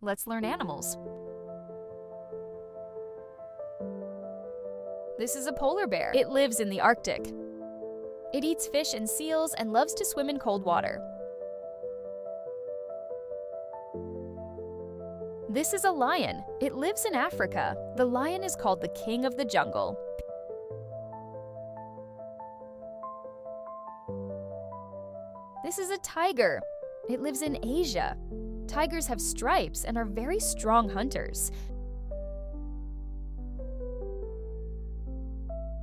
Let's learn animals. This is a polar bear. It lives in the Arctic. It eats fish and seals and loves to swim in cold water. This is a lion. It lives in Africa. The lion is called the king of the jungle. This is a tiger. It lives in Asia. Tigers have stripes and are very strong hunters.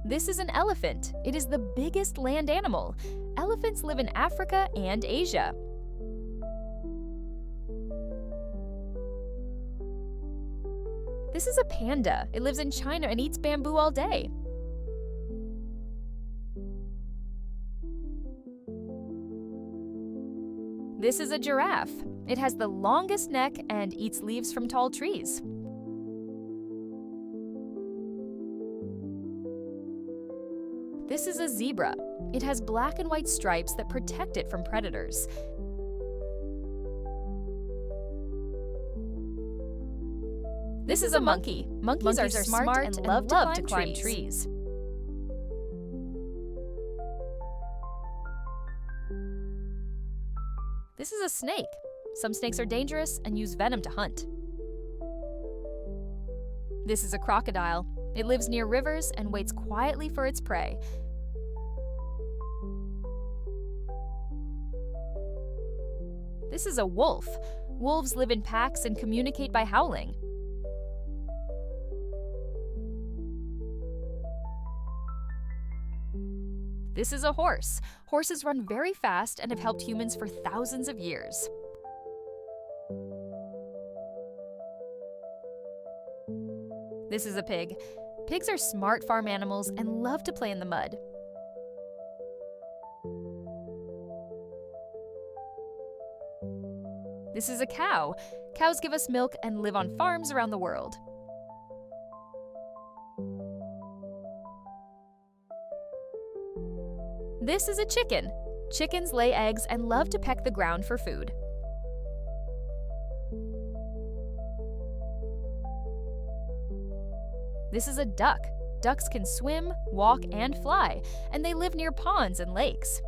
This is an elephant. It is the biggest land animal. Elephants live in Africa and Asia. This is a panda. It lives in China and eats bamboo all day. This is a giraffe. It has the longest neck and eats leaves from tall trees. This is a zebra. It has black and white stripes that protect it from predators. This is a monkey. Monkeys are smart and love to climb trees. This is a snake. Some snakes are dangerous and use venom to hunt. This is a crocodile. It lives near rivers and waits quietly for its prey. This is a wolf. Wolves live in packs and communicate by howling. This is a horse. Horses run very fast and have helped humans for thousands of years. This is a pig. Pigs are smart farm animals and love to play in the mud. This is a cow. Cows give us milk and live on farms around the world. This is a chicken. Chickens lay eggs and love to peck the ground for food. This is a duck. Ducks can swim, walk, and fly, and they live near ponds and lakes.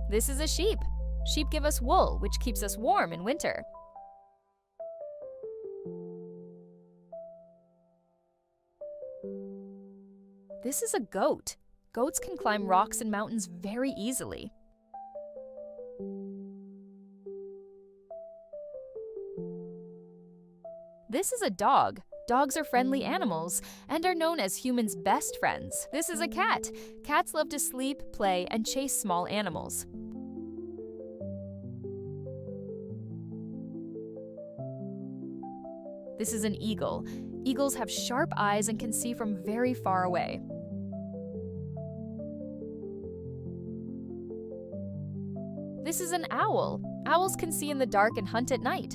This is a sheep. Sheep give us wool, which keeps us warm in winter. This is a goat. Goats can climb rocks and mountains very easily. This is a dog. Dogs are friendly animals and are known as humans' best friends. This is a cat. Cats love to sleep, play, and chase small animals. This is an eagle. Eagles have sharp eyes and can see from very far away. This is an owl. Owls can see in the dark and hunt at night.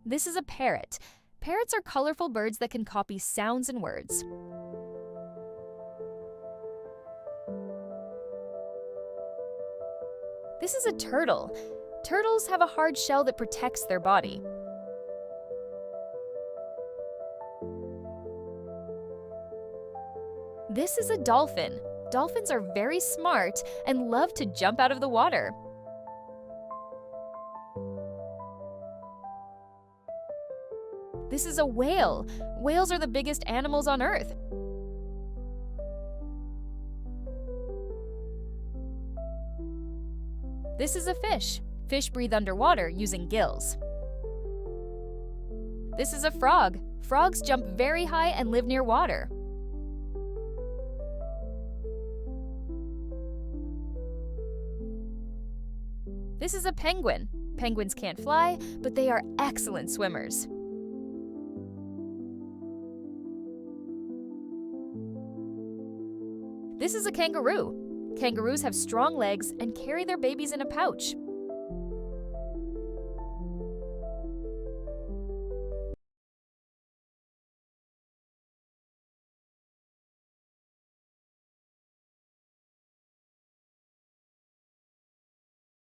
This is a parrot. Parrots are colorful birds that can copy sounds and words. This is a turtle. Turtles have a hard shell that protects their body. This is a dolphin. Dolphins are very smart and love to jump out of the water. This is a whale. Whales are the biggest animals on Earth. This is a fish. Fish breathe underwater using gills. This is a frog. Frogs jump very high and live near water. This is a penguin. Penguins can't fly, but they are excellent swimmers. This is a kangaroo. Kangaroos have strong legs and carry their babies in a pouch.